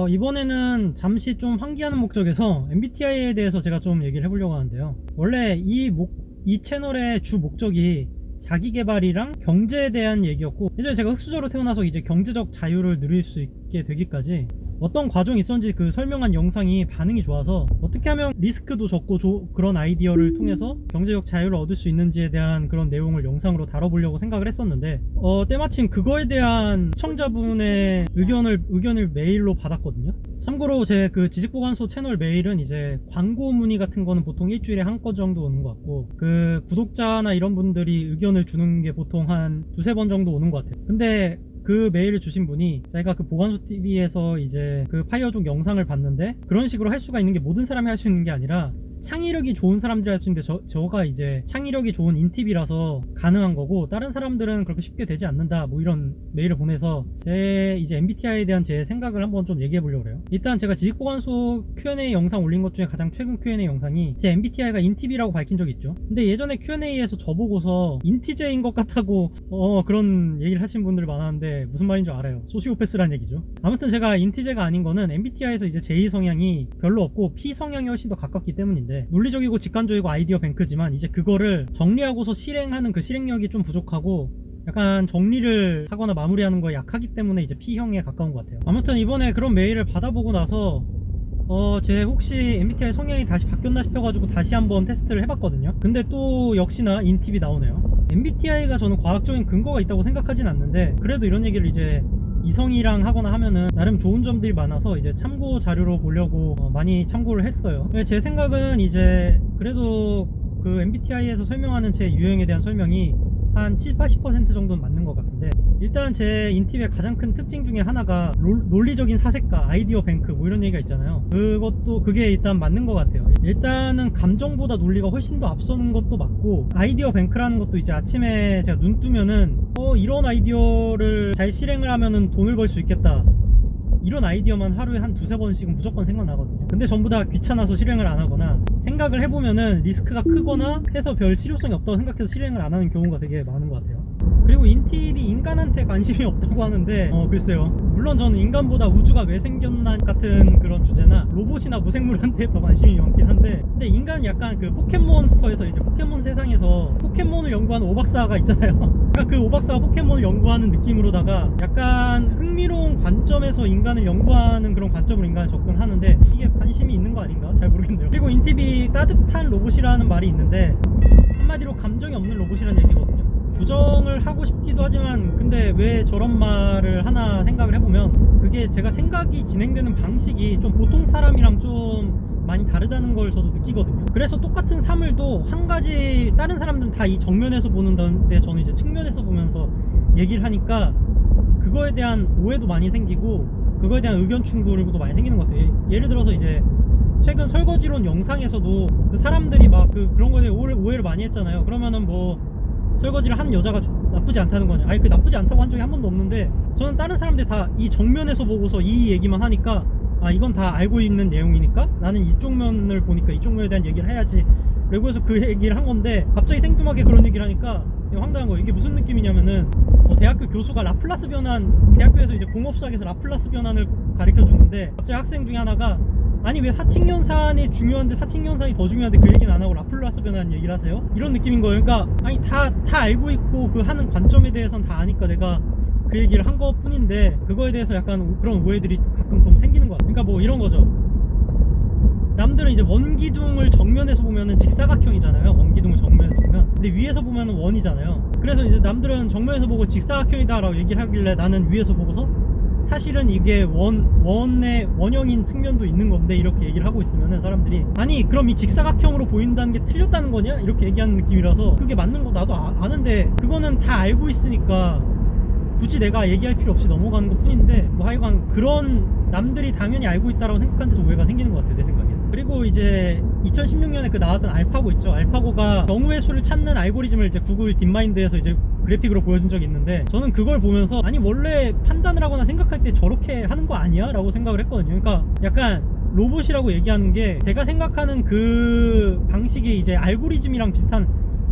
이번에는 잠시 좀 환기하는 목적에서 MBTI에 대해서 제가 좀 얘기를 해보려고 하는데요. 원래 이 채널의 주 목적이 자기 개발이랑 경제에 대한 얘기였고, 예전에 제가 흑수저로 태어나서 이제 경제적 자유를 누릴 수 있게 되기까지 어떤 과정이 있었는지 그 설명한 영상이 반응이 좋아서 어떻게 하면 리스크도 적고 그런 아이디어를 통해서 경제적 자유를 얻을 수 있는지에 대한 그런 내용을 영상으로 다뤄보려고 생각을 했었는데, 때마침 그거에 대한 시청자분의 의견을 메일로 받았거든요. 참고로 제 그 지식보관소 채널 메일은 이제 광고 문의 같은 거는 보통 일주일에 한 건 정도 오는 것 같고, 그 구독자나 이런 분들이 의견을 주는 게 보통 한 두세 번 정도 오는 것 같아요. 근데 그 메일을 주신 분이, 제가 그 보관소 TV에서 이제 그 파이어족 영상을 봤는데 그런 식으로 할 수가 있는 게 모든 사람이 할 수 있는 게 아니라 창의력이 좋은 사람들이 할 수 있는데, 저가 이제 창의력이 좋은 인팁이라서 가능한 거고 다른 사람들은 그렇게 쉽게 되지 않는다, 뭐 이런 메일을 보내서 제 이제 MBTI에 대한 제 생각을 한번 좀 얘기해 보려고 해요. 일단 제가 지식보관소 Q&A 영상 올린 것 중에 가장 최근 Q&A 영상이 제 MBTI가 인팁이라고 밝힌 적이 있죠. 근데 예전에 Q&A에서 저보고서 인티제인 것 같다고 그런 얘기를 하신 분들 많았는데, 무슨 말인 줄 알아요. 소시오패스란 얘기죠. 아무튼 제가 인티제가 아닌 거는 MBTI에서 이제 J 성향이 별로 없고 P 성향이 훨씬 더 가깝기 때문인데, 논리적이고 직관적이고 아이디어 뱅크지만 이제 그거를 정리하고서 실행하는 그 실행력이 좀 부족하고 약간 정리를 하거나 마무리하는 거에 약하기 때문에 이제 P형에 가까운 것 같아요. 아무튼 이번에 그런 메일을 받아보고 나서 제 혹시 MBTI 성향이 다시 바뀌었나 싶어가지고 다시 한번 테스트를 해봤거든요. 근데 또 역시나 인팁이 나오네요. MBTI가 저는 과학적인 근거가 있다고 생각하진 않는데, 그래도 이런 얘기를 이제 이성이랑 하거나 하면은 나름 좋은 점들이 많아서 이제 참고 자료로 보려고 많이 참고를 했어요. 제 생각은 이제 그래도 그 MBTI에서 설명하는 제 유형에 대한 설명이 한 70-80% 정도는 맞는 것 같은데, 일단 제 인팁의 가장 큰 특징 중에 하나가 논리적인 사색가, 아이디어 뱅크 뭐 이런 얘기가 있잖아요. 그게 일단 맞는 것 같아요. 일단은 감정보다 논리가 훨씬 더 앞서는 것도 맞고, 아이디어 뱅크라는 것도 이제 아침에 제가 눈 뜨면은 이런 아이디어를 잘 실행을 하면은 돈을 벌 수 있겠다, 이런 아이디어만 하루에 한 두세 번씩은 무조건 생각나거든요. 근데 전부 다 귀찮아서 실행을 안 하거나, 생각을 해보면은 리스크가 크거나 해서 별 실효성이 없다고 생각해서 실행을 안 하는 경우가 되게 많은 것 같아요. 그리고 인팁이 인간한테 관심이 없다고 하는데, 글쎄요. 물론 저는 인간보다 우주가 왜 생겼나 같은 그런 주제나 로봇이나 무생물한테 더 관심이 많긴 한데, 근데 인간은 약간 그 포켓몬스터에서 이제 포켓몬 세상에서 포켓몬을 연구하는 오박사가 있잖아요. 그 오박사가 포켓몬을 연구하는 느낌으로다가 약간 흥미로운 관점에서 인간을 연구하는 그런 관점으로 인간을 접근하는데, 이게 관심이 있는 거 아닌가? 잘 모르겠네요. 그리고 인팁이 따뜻한 로봇이라는 말이 있는데, 한마디로 감정이 없는 로봇이라는 얘기거든요. 부정을 하고 싶기도 하지만, 근데 왜 저런 말을 하나 생각을 해보면, 그게 제가 생각이 진행되는 방식이 좀 보통 사람이랑 좀 많이 다르다는 걸 저도 느끼거든요. 그래서 똑같은 사물도 한 가지, 다른 사람들은 다 이 정면에서 보는데 저는 이제 측면에서 보면서 얘기를 하니까 그거에 대한 오해도 많이 생기고 그거에 대한 의견 충돌도 많이 생기는 것 같아요. 예를 들어서 이제 최근 설거지론 영상에서도 그 사람들이 막 그런 거에 대해 오해를 많이 했잖아요. 그러면은 뭐 설거지를 하는 여자가 나쁘지 않다는 거냐, 아니 그 나쁘지 않다고 한 적이 한 번도 없는데, 저는 다른 사람들 다 이 정면에서 보고서 이 얘기만 하니까, 이건 다 알고 있는 내용이니까 나는 이쪽 면을 보니까 이쪽 면에 대한 얘기를 해야지, 라고 해서 그 얘기를 한 건데, 갑자기 생뚱하게 그런 얘기를 하니까 황당한 거예요. 이게 무슨 느낌이냐면은 대학교 교수가 라플라스 변환, 대학교에서 이제 공업수학에서 라플라스 변환을 가르쳐 주는데, 갑자기 학생 중에 하나가 아니 왜 사칙연산이 중요한데 사칙연산이 더 중요한데 그 얘기는 안 하고 라플라스 변환 얘기를 하세요? 이런 느낌인 거예요. 그러니까 아니 다 알고 있고 그 하는 관점에 대해서는 다 아니까 내가 그 얘기를 한 것 뿐인데, 그거에 대해서 약간 그런 오해들이 가끔 좀 생기는 것 같아요. 그러니까 뭐 이런 거죠. 남들은 이제 원기둥을 정면에서 보면은 직사각형이잖아요. 원기둥을 정면에서 보면. 근데 위에서 보면은 원이잖아요. 그래서 이제 남들은 정면에서 보고 직사각형이다 라고 얘기를 하길래, 나는 위에서 보고서 사실은 이게 원형인 측면도 있는 건데, 이렇게 얘기를 하고 있으면은 사람들이 아니 그럼 이 직사각형으로 보인다는 게 틀렸다는 거냐? 이렇게 얘기하는 느낌이라서, 그게 맞는 거 나도 아는데 그거는 다 알고 있으니까 굳이 내가 얘기할 필요 없이 넘어가는 것 뿐인데, 뭐 하여간 그런 남들이 당연히 알고 있다라고 생각하는 데서 오해가 생기는 것 같아요, 내 생각에. 그리고 이제 2016년에 그 나왔던 알파고 있죠. 알파고가 경우의 수를 찾는 알고리즘을 이제 구글 딥마인드에서 이제 그래픽으로 보여준 적이 있는데, 저는 그걸 보면서 아니 원래 판단을 하거나 생각할 때 저렇게 하는 거 아니야? 라고 생각을 했거든요. 그러니까 약간 로봇이라고 얘기하는 게, 제가 생각하는 그 방식이 이제 알고리즘이랑 비슷한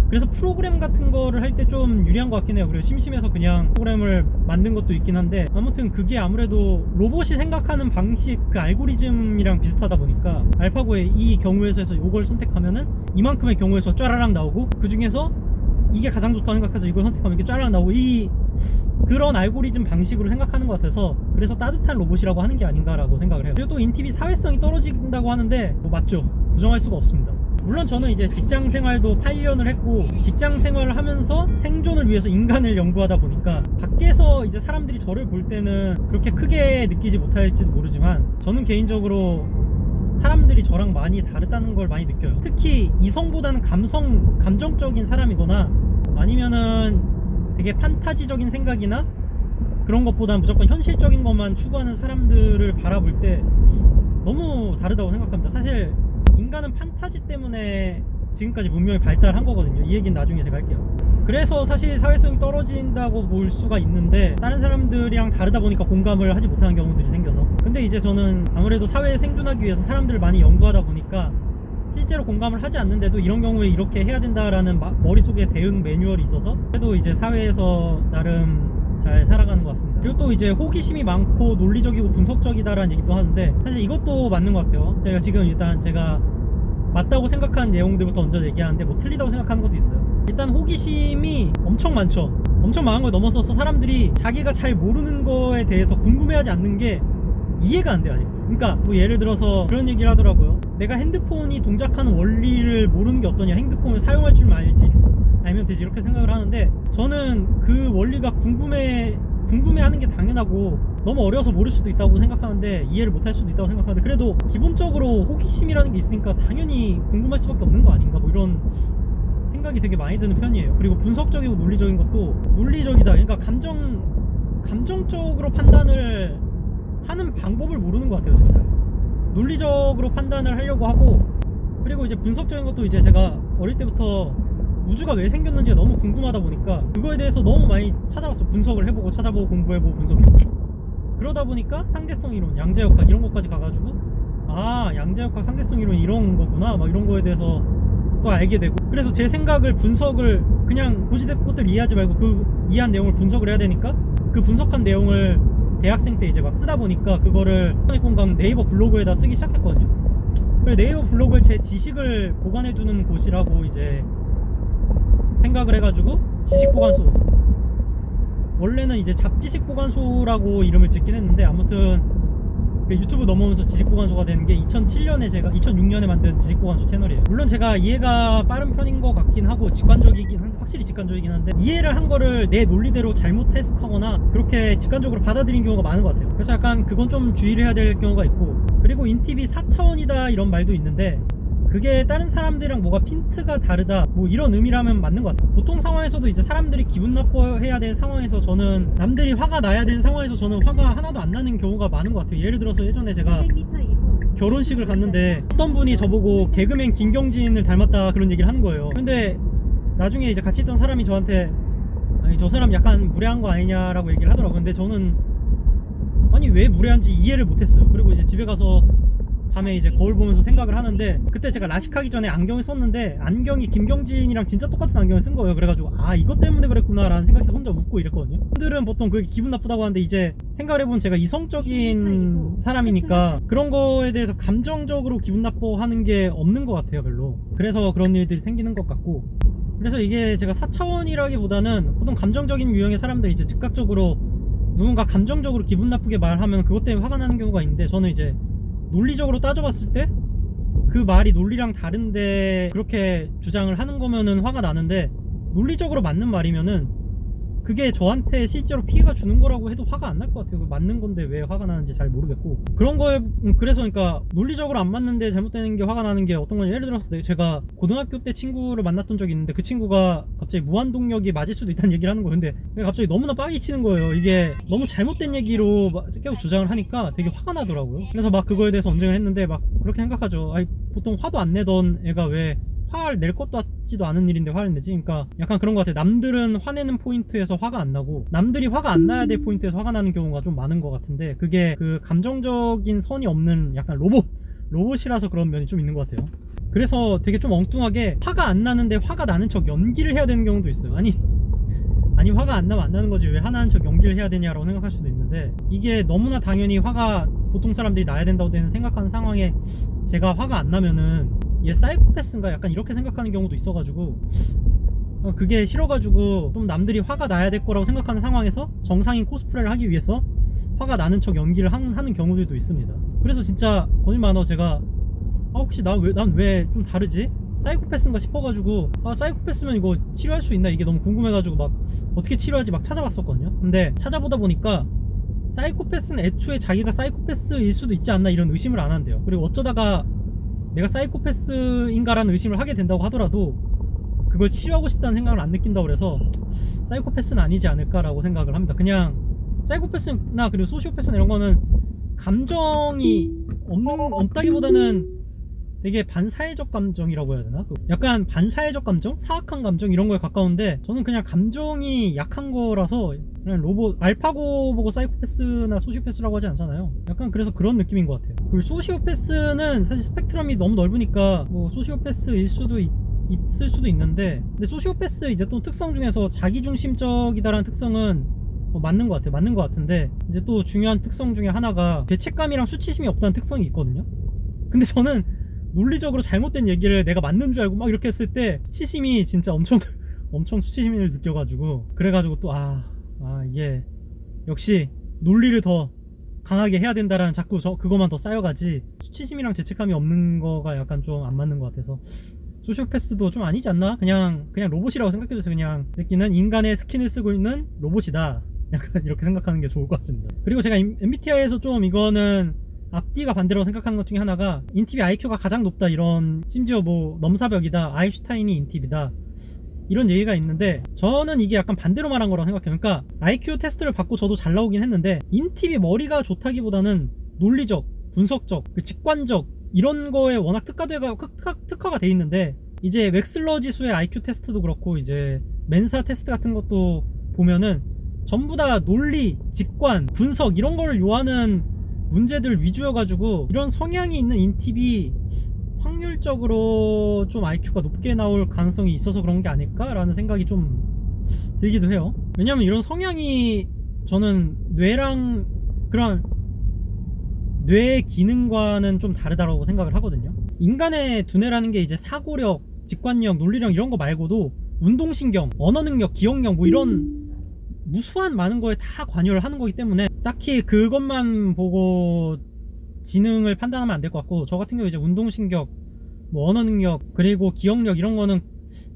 그래서 프로그램 같은 거를 할 때 좀 유리한 것 같긴 해요. 그리고 심심해서 그냥 프로그램을 만든 것도 있긴 한데, 아무튼 그게 아무래도 로봇이 생각하는 방식, 그 알고리즘이랑 비슷하다 보니까 알파고의 이 경우에서 이걸 선택하면은 이만큼의 경우에서 쫘라락 나오고, 그 중에서 이게 가장 좋다고 생각해서 이걸 선택하면 이게 쫘라락 나오고, 그런 알고리즘 방식으로 생각하는 것 같아서, 그래서 따뜻한 로봇이라고 하는 게 아닌가라고 생각을 해요. 그리고 또 인팁이 사회성이 떨어진다고 하는데, 뭐 맞죠. 부정할 수가 없습니다. 물론 저는 이제 직장 생활도 8년을 했고, 직장 생활을 하면서 생존을 위해서 인간을 연구하다 보니까 밖에서 이제 사람들이 저를 볼 때는 그렇게 크게 느끼지 못할지도 모르지만, 저는 개인적으로 사람들이 저랑 많이 다르다는 걸 많이 느껴요. 특히 이성보다는 감정적인 사람이거나, 아니면은 되게 판타지적인 생각이나 그런 것보다는 무조건 현실적인 것만 추구하는 사람들을 바라볼 때 너무 다르다고 생각합니다. 사실 인간은 판타지 때문에 지금까지 문명이 발달한 거거든요. 이 얘기는 나중에 제가 할게요. 그래서 사실 사회성이 떨어진다고 볼 수가 있는데, 다른 사람들이랑 다르다 보니까 공감을 하지 못하는 경우들이 생겨서. 근데 이제 저는 아무래도 사회에 생존하기 위해서 사람들을 많이 연구하다 보니까 실제로 공감을 하지 않는데도 이런 경우에 이렇게 해야 된다라는 머릿속에 대응 매뉴얼이 있어서 그래도 이제 사회에서 나름 잘 살아가는 것 같습니다. 그리고 또 이제 호기심이 많고 논리적이고 분석적이다라는 얘기도 하는데, 사실 이것도 맞는 것 같아요. 제가 지금 일단 제가 맞다고 생각하는 내용들부터 먼저 얘기하는데, 뭐 틀리다고 생각하는 것도 있어요. 일단 호기심이 엄청 많죠. 엄청 많은 걸 넘어서서 사람들이 자기가 잘 모르는 거에 대해서 궁금해하지 않는 게 이해가 안 돼요, 아직도. 그러니까 뭐 예를 들어서 그런 얘기를 하더라고요. 내가 핸드폰이 동작하는 원리를 모르는 게 어떠냐, 핸드폰을 사용할 줄 알지 알면 되지, 이렇게 생각을 하는데, 저는 그 원리가 궁금해하는 게 당연하고 너무 어려서 모를 수도 있다고 생각하는데, 이해를 못할 수도 있다고 생각하는데, 그래도 기본적으로 호기심이라는 게 있으니까 당연히 궁금할 수밖에 없는 거 아닌가, 뭐 이런 생각이 되게 많이 드는 편이에요. 그리고 분석적이고 논리적인 것도, 논리적이다, 그러니까 감정적으로 판단을 하는 방법을 모르는 것 같아요. 제가 잘 논리적으로 판단을 하려고 하고, 그리고 이제 분석적인 것도 이제 제가 어릴 때부터 우주가 왜 생겼는지가 너무 궁금하다 보니까 그거에 대해서 너무 많이 찾아봤어. 분석을 해보고 찾아보고 공부해보고 분석해보고. 그러다 보니까 상대성 이론, 양자역학 이런 것까지 가가지고, 아, 양자역학 상대성 이론 이런 거구나, 막 이런 거에 대해서 또 알게 되고. 그래서 제 생각을, 분석을 그냥 고지된 것들 이해하지 말고 그 이해한 내용을 분석을 해야 되니까, 그 분석한 내용을 대학생 때 이제 막 쓰다 보니까 그거를 공감 네이버 블로그에다 쓰기 시작했거든요. 그래서 네이버 블로그에 제 지식을 보관해두는 곳이라고 이제 생각을 해가지고, 지식보관소, 원래는 이제 잡지식보관소라고 이름을 짓긴 했는데, 아무튼 유튜브 넘어오면서 지식보관소가 되는 게 2007년에 제가 2006년에 만든 지식보관소 채널이에요. 물론 제가 이해가 빠른 편인 것 같긴 하고 확실히 직관적이긴 한데, 이해를 한 거를 내 논리대로 잘못 해석하거나 그렇게 직관적으로 받아들인 경우가 많은 것 같아요. 그래서 약간 그건 좀 주의를 해야 될 경우가 있고, 그리고 인팁이 4차원이다 이런 말도 있는데, 그게 다른 사람들이랑 뭐가 핀트가 다르다 뭐 이런 의미라면 맞는 것 같아요. 보통 상황에서도 이제 사람들이 기분 나빠해야 되는 상황에서, 저는 남들이 화가 나야 되는 상황에서 저는 화가 하나도 안 나는 경우가 많은 것 같아요. 예를 들어서 예전에 제가 결혼식을 갔는데 어떤 분이 저보고 개그맨 김경진을 닮았다 그런 얘기를 하는 거예요. 근데 나중에 이제 같이 있던 사람이 저한테, 아니 저 사람 약간 무례한 거 아니냐라고 얘기를 하더라고요. 근데 저는 아니 왜 무례한지 이해를 못했어요. 그리고 이제 집에 가서 밤에 이제 거울 보면서 생각을 하는데, 그때 제가 라식하기 전에 안경을 썼는데 안경이 김경진이랑 진짜 똑같은 안경을 쓴 거예요. 그래가지고 아, 이것 때문에 그랬구나 라는 생각해서 혼자 웃고 이랬거든요. 분들은 보통 그게 기분 나쁘다고 하는데, 이제 생각을 해보면 제가 이성적인 사람이니까 그런 거에 대해서 감정적으로 기분 나빠하는 게 없는 것 같아요, 별로. 그래서 그런 일들이 생기는 것 같고, 그래서 이게 제가 4차원이라기보다는 보통 감정적인 유형의 사람들, 이제 즉각적으로 누군가 감정적으로 기분 나쁘게 말하면 그것 때문에 화가 나는 경우가 있는데, 저는 이제 논리적으로 따져봤을 때 그 말이 논리랑 다른데 그렇게 주장을 하는 거면은 화가 나는데, 논리적으로 맞는 말이면은 그게 저한테 실제로 피해가 주는 거라고 해도 화가 안 날 것 같아요. 맞는 건데 왜 화가 나는지 잘 모르겠고, 그런 거에 그래서 그러니까 논리적으로 안 맞는데 잘못되는 게 화가 나는 게 어떤 건, 예를 들어서 제가 고등학교 때 친구를 만났던 적이 있는데, 그 친구가 갑자기 무한동력이 맞을 수도 있다는 얘기를 하는 거예요. 근데 갑자기 너무나 빡이 치는 거예요. 이게 너무 잘못된 얘기로 계속 주장을 하니까 되게 화가 나더라고요. 그래서 막 그거에 대해서 언쟁을 했는데, 막 그렇게 생각하죠. 아니, 보통 화도 안 내던 애가 왜 화를 낼 것도 같지도 않은 일인데 화를 내지? 그러니까 약간 그런 것 같아요. 남들은 화내는 포인트에서 화가 안 나고, 남들이 화가 안 나야 될 포인트에서 화가 나는 경우가 좀 많은 것 같은데, 그게 그 감정적인 선이 없는 약간 로봇이라서 그런 면이 좀 있는 것 같아요. 그래서 되게 좀 엉뚱하게 화가 안 나는데 화가 나는 척 연기를 해야 되는 경우도 있어요. 아니 화가 안 나면 안 나는 거지 왜 화나는 척 연기를 해야 되냐라고 생각할 수도 있는데, 이게 너무나 당연히 화가 보통 사람들이 나야 된다고 생각하는 상황에 제가 화가 안 나면은 얘 사이코패스인가 약간 이렇게 생각하는 경우도 있어가지고, 그게 싫어가지고 좀 남들이 화가 나야 될 거라고 생각하는 상황에서 정상인 코스프레를 하기 위해서 화가 나는 척 연기를 하는 경우들도 있습니다. 그래서 진짜 거짓말 안 하고 제가 혹시 난 왜 좀 다르지? 사이코패스인가 싶어가지고 사이코패스면 이거 치료할 수 있나 이게 너무 궁금해가지고 막 어떻게 치료하지 막 찾아봤었거든요. 근데 찾아보다 보니까 사이코패스는 애초에 자기가 사이코패스일 수도 있지 않나 이런 의심을 안 한대요. 그리고 어쩌다가 내가 사이코패스인가라는 의심을 하게 된다고 하더라도 그걸 치료하고 싶다는 생각을 안 느낀다고 그래서 사이코패스는 아니지 않을까라고 생각을 합니다. 그냥 사이코패스나 그리고 소시오패스나 이런 거는 감정이 없다기보다는 되게 반사회적 감정이라고 해야 되나? 약간 반사회적 감정? 사악한 감정? 이런 거에 가까운데, 저는 그냥 감정이 약한 거라서 그냥 알파고 보고 사이코패스나 소시오패스라고 하지 않잖아요. 약간 그래서 그런 느낌인 것 같아요. 그리고 소시오패스는 사실 스펙트럼이 너무 넓으니까 뭐 소시오패스일 수도 있을 수도 있는데, 근데 소시오패스 이제 또 특성 중에서 자기중심적이다라는 특성은 맞는 것 같아요. 맞는 것 같은데, 이제 또 중요한 특성 중에 하나가 죄책감이랑 수치심이 없다는 특성이 있거든요. 근데 저는 논리적으로 잘못된 얘기를 내가 맞는 줄 알고 막 이렇게 했을 때 수치심이 진짜 엄청 수치심을 느껴가지고, 그래가지고 또 이게 역시 논리를 더 강하게 해야 된다라는 자꾸 그거만 더 쌓여가지, 수치심이랑 죄책감이 없는 거가 약간 좀 안 맞는 것 같아서 소시오패스도 좀 아니지 않나? 그냥 로봇이라고 생각해주세요. 그냥 새끼는 인간의 스킨을 쓰고 있는 로봇이다, 약간 이렇게 생각하는 게 좋을 것 같습니다. 그리고 제가 MBTI에서 좀 이거는 앞뒤가 반대라고 생각하는 것 중에 하나가, 인팁이 IQ가 가장 높다, 이런, 심지어 뭐 넘사벽이다, 아인슈타인이 인팁이다, 이런 얘기가 있는데, 저는 이게 약간 반대로 말한 거라고 생각해요. 그러니까 IQ 테스트를 받고 저도 잘 나오긴 했는데, 인팁이 머리가 좋다기보다는 논리적, 분석적, 직관적 이런 거에 워낙 특화가 돼 있는데, 이제 웩슬러 지수의 IQ 테스트도 그렇고 이제 멘사 테스트 같은 것도 보면은 전부 다 논리, 직관, 분석 이런 거를 요하는 문제들 위주여가지고, 이런 성향이 있는 인팁이 확률적으로 좀 IQ가 높게 나올 가능성이 있어서 그런 게 아닐까라는 생각이 좀 들기도 해요. 왜냐면 이런 성향이 저는 뇌랑 그런 뇌의 기능과는 좀 다르다고 생각을 하거든요. 인간의 두뇌라는 게 이제 사고력, 직관력, 논리력 이런 거 말고도 운동신경, 언어능력, 기억력 뭐 이런 무수한 많은 거에 다 관여를 하는 거기 때문에 딱히 그것만 보고 지능을 판단하면 안 될 것 같고, 저 같은 경우 이제 운동신경, 뭐 언어능력, 그리고 기억력 이런 거는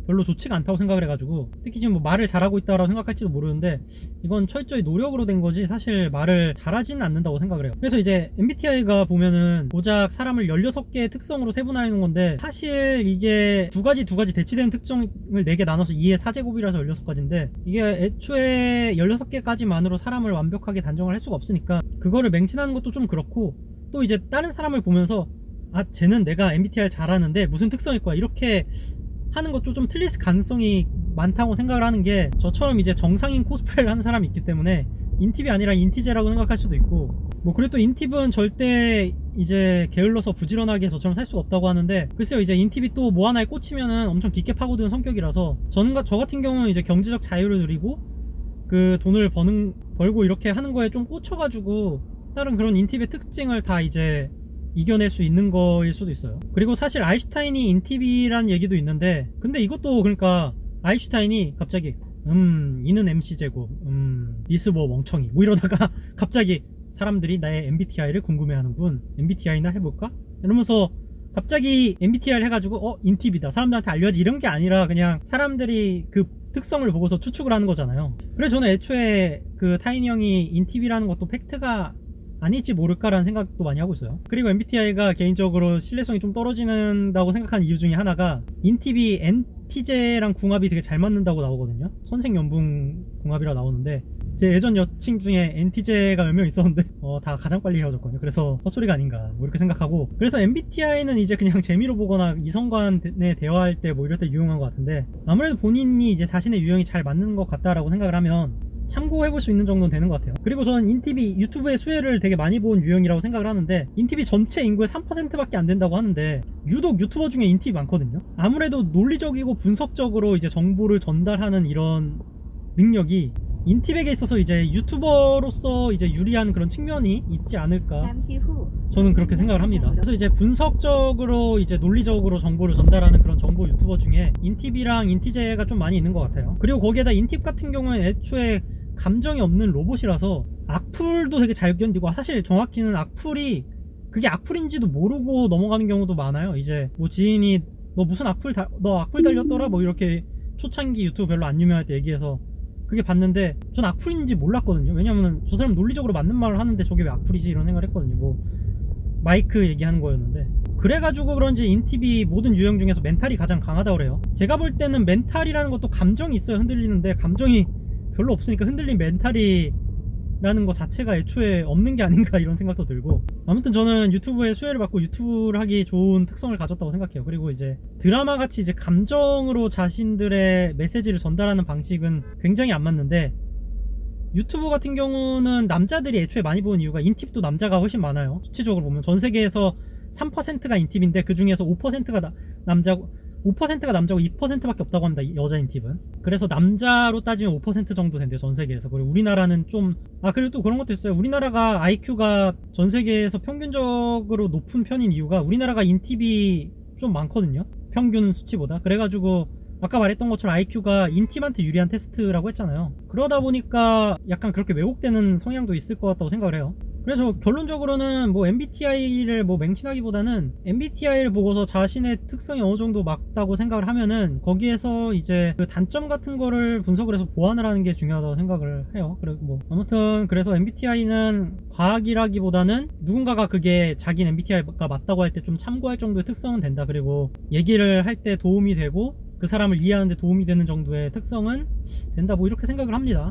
별로 좋지가 않다고 생각을 해가지고, 특히 지금 뭐 말을 잘하고 있다고 생각할지도 모르는데 이건 철저히 노력으로 된 거지 사실 말을 잘하지는 않는다고 생각을 해요. 그래서 이제 MBTI가 보면은 고작 사람을 16개의 특성으로 세분화해 놓은 건데, 사실 이게 두 가지 대치되는 특성을 4개 나눠서 2의 4제곱이라서 16가지인데, 이게 애초에 16개까지만으로 사람을 완벽하게 단정을 할 수가 없으니까 그거를 맹신하는 것도 좀 그렇고, 또 이제 다른 사람을 보면서 쟤는 내가 MBTI 잘하는데 무슨 특성일 거야 이렇게 하는 것도 좀 틀릴 가능성이 많다고 생각을 하는 게, 저처럼 이제 정상인 코스프레를 하는 사람이 있기 때문에 인팁이 아니라 인티제라고 생각할 수도 있고, 뭐 그래도 인팁은 절대 이제 게을러서 부지런하게 저처럼 살 수가 없다고 하는데, 글쎄요, 이제 인팁이 또 뭐 하나에 꽂히면은 엄청 깊게 파고드는 성격이라서, 저 같은 경우는 이제 경제적 자유를 누리고 그 돈을 벌고 이렇게 하는 거에 좀 꽂혀가지고 다른 그런 인팁의 특징을 다 이제 이겨낼 수 있는 거일 수도 있어요. 그리고 사실 아인슈타인이 인팁이란 얘기도 있는데, 근데 이것도 그러니까 아인슈타인이 갑자기 이는 MC제곱, 니스 뭐 멍청이 뭐 이러다가 갑자기 사람들이 나의 MBTI를 궁금해하는군, MBTI나 해볼까? 이러면서 갑자기 MBTI를 해가지고 인팁이다, 사람들한테 알려야지, 이런 게 아니라 그냥 사람들이 그 특성을 보고서 추측을 하는 거잖아요. 그래서 저는 애초에 그 타이니 형이 인팁이라는 것도 팩트가 아닐지 모를까라는 생각도 많이 하고 있어요. 그리고 MBTI가 개인적으로 신뢰성이 좀 떨어진다고 생각하는 이유 중에 하나가, 인팁이 NT제랑 궁합이 되게 잘 맞는다고 나오거든요. 선생연분 궁합이라 나오는데, 제 예전 여친 중에 NT제가 몇 명 있었는데 다 가장 빨리 헤어졌거든요. 그래서 헛소리가 아닌가 뭐 이렇게 생각하고, 그래서 MBTI는 이제 그냥 재미로 보거나 이성 간에 대화할 때 뭐 이럴 때 유용한 것 같은데, 아무래도 본인이 이제 자신의 유형이 잘 맞는 것 같다라고 생각을 하면 참고해볼 수 있는 정도는 되는 것 같아요. 그리고 저는 인팁이 유튜브의 수혜를 되게 많이 본 유형이라고 생각을 하는데, 인팁이 전체 인구의 3%밖에 안 된다고 하는데 유독 유튜버 중에 인팁이 많거든요. 아무래도 논리적이고 분석적으로 이제 정보를 전달하는 이런 능력이 인팁에게 있어서 이제 유튜버로서 이제 유리한 그런 측면이 있지 않을까, 잠시 후 저는 그렇게 생각을 합니다. 그래서 이제 분석적으로 이제 논리적으로 정보를 전달하는 그런 정보 유튜버 중에 인팁이랑 인티제가 좀 많이 있는 것 같아요. 그리고 거기에다 인팁 같은 경우에는 애초에 감정이 없는 로봇이라서 악플도 되게 잘 견디고, 사실 정확히는 악플이 그게 악플인지도 모르고 넘어가는 경우도 많아요. 이제 뭐 지인이 너 무슨 너 악플 달렸더라 뭐 이렇게 초창기 유튜브 별로 안 유명할 때 얘기해서 그게 봤는데, 전 악플인지 몰랐거든요. 왜냐면 저 사람 논리적으로 맞는 말을 하는데 저게 왜 악플이지 이런 생각을 했거든요. 뭐 마이크 얘기하는 거였는데, 그래가지고 그런지 인팁이 모든 유형 중에서 멘탈이 가장 강하다고 그래요. 제가 볼 때는 멘탈이라는 것도 감정이 있어야 흔들리는데, 감정이 별로 없으니까 흔들린 멘탈이라는 것 자체가 애초에 없는 게 아닌가 이런 생각도 들고, 아무튼 저는 유튜브에 수혜를 받고 유튜브를 하기 좋은 특성을 가졌다고 생각해요. 그리고 이제 드라마 같이 이제 감정으로 자신들의 메시지를 전달하는 방식은 굉장히 안 맞는데, 유튜브 같은 경우는 남자들이 애초에 많이 보는 이유가, 인팁도 남자가 훨씬 많아요. 수치적으로 보면 전 세계에서 3%가 인팁인데 그 중에서 5%가 남자고 5%가 남자고 2%밖에 없다고 합니다, 여자 인팁은. 그래서 남자로 따지면 5% 정도 된대요, 전 세계에서. 그리고 우리나라는 좀, 그리고 또 그런 것도 있어요. 우리나라가 IQ가 전 세계에서 평균적으로 높은 편인 이유가, 우리나라가 인팁이 좀 많거든요, 평균 수치보다. 그래가지고 아까 말했던 것처럼 IQ가 인팁한테 유리한 테스트라고 했잖아요. 그러다 보니까 약간 그렇게 왜곡되는 성향도 있을 것 같다고 생각을 해요. 그래서 결론적으로는 뭐 MBTI를 뭐 맹신하기보다는, MBTI를 보고서 자신의 특성이 어느 정도 맞다고 생각을 하면은 거기에서 이제 그 단점 같은 거를 분석을 해서 보완을 하는 게 중요하다고 생각을 해요. 그리고 뭐 아무튼 그래서 MBTI는 과학이라기보다는 누군가가 그게 자기 MBTI가 맞다고 할 때 좀 참고할 정도의 특성은 된다. 그리고 얘기를 할 때 도움이 되고 그 사람을 이해하는 데 도움이 되는 정도의 특성은 된다, 뭐 이렇게 생각을 합니다.